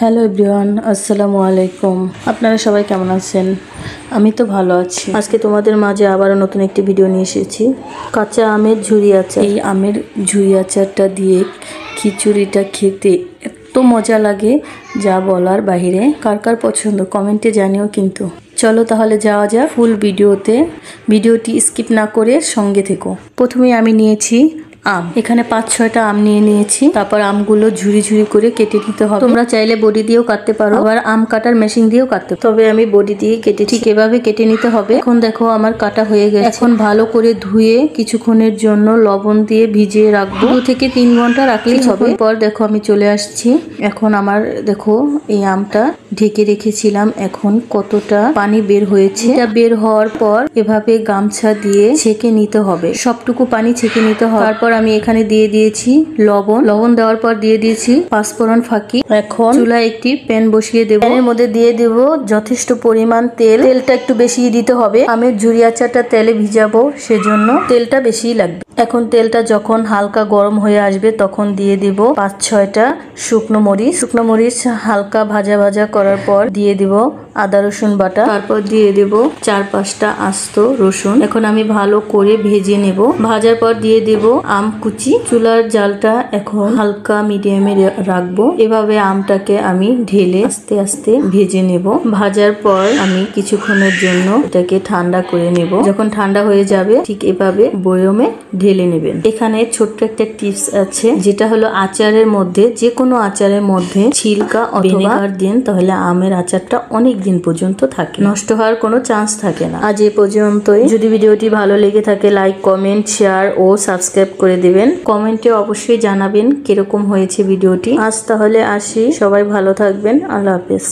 Hello everyone, আসসালামু আলাইকুম। আপনারা সবাই কেমন আছেন? আমি তো ভালো আছি। আজকে তোমাদের মাঝে আবারও নতুন একটি ভিডিও নিয়ে এসেছি। কাঁচা আমের ঝুরি আচার। এই আমের ঝুরি আচারটা দিয়ে খিচুড়িটা খেতে এত মজা লাগে যা বলার বাহিরে। কার কার পছন্দ কমেন্টে জানিও কিন্তু। চলো তাহলে যাওয়া যাক ফুল ভিডিওতে। ভিডিওটি স্কিপ না করে সঙ্গে থেকো। প্রথমে আমি নিয়েছি আম। এখানে 5-6টা আম নিয়ে নিয়েছি। তারপর আমগুলো ঝুরি ঝুরি করে কেটে নিতে হবে। তোমরা চাইলে বডি দিয়েও কাটতে পারো, আবার আম কাটার মেশিন দিয়েও কাটতে পারো। তবে আমি বডি দিয়ে কেটে ঠিক এভাবে কেটে নিতে হবে। এখন দেখো আমার কাটা হয়ে গেছে। এখন ভালো করে ধুয়ে কিছুক্ষণের জন্য লবণ দিয়ে ভিজিয়ে রাখবো। 2 থেকে 3 ঘন্টা রাখলেই হবে। পর দেখো আমি চলে আসছি। এখন আমার দেখো এই আমটা ঢেকে রেখেছিলাম, এখন কতটা পানি বের হয়েছে। এটা বের হওয়ার পর এভাবে গামছা দিয়ে ছেঁকে নিতে হবে। সবটুকু পানি ছেঁকে নিতে হবে। তারপর আমি এখানে দিয়ে দিয়েছি লবণ দেওয়ার পর দিয়ে দিয়েছি পাঁচফোড়ন ফাঁকি। এখন চুলায় একটি প্যান বসিয়ে দেব। প্যানের মধ্যে দিয়ে দেব যথেষ্ট পরিমাণ তেল। তেলটা একটু বেশি দিতে হবে। আমের ঝুরি আচারটা তেলে ভিজাবো, সেজন্য তেলটা বেশি লাগবে। এখন তেলটা যখন হালকা গরম হয়ে আসবে তখন দিয়ে দেব 5-6টা শুকনো মরিচ হালকা ভাজা ভাজা করার পর দিয়ে দেব আদা রসুন বাটা। তারপর দিয়ে দেব 4-5টা আস্ত রসুন। এখন আমি ভালো করে ভেজে নেব। ভাজার পর দিয়ে দেব আম কুচি। চুলার জালটা এখন হালকা মিডিয়ামে রাখবো। এভাবে আমটাকে আমি ঢেলে আস্তে আস্তে ভেজে নেব। ভাজার পর আমি কিছুক্ষণের জন্য এটাকে ঠান্ডা করে নেব। যখন ঠান্ডা হয়ে যাবে ঠিক এভাবে বয়মে ঢেলে নেবেন। এখানে ছোট্ট একটা টিপস আছে, যেটা হলো আচারের মধ্যে, যে কোনো আচারের মধ্যে ছিলকা অথবা ভিনেগার দেন, তাহলে আমের আচারটা অনেক দিন পর্যন্ত থাকে, নষ্ট হওয়ার কোনো চান্স থাকে না। আজ এ পর্যন্তই। যদি ভিডিওটি ভালো লেগে থাকে লাইক, কমেন্ট, শেয়ার ও সাবস্ক্রাইব করে দিবেন। কমেন্টে অবশ্যই জানাবেন কিরকম হয়েছে ভিডিওটি। আজ তাহলে আসি, সবাই ভালো থাকবেন। আল্লাহ হাফেজ।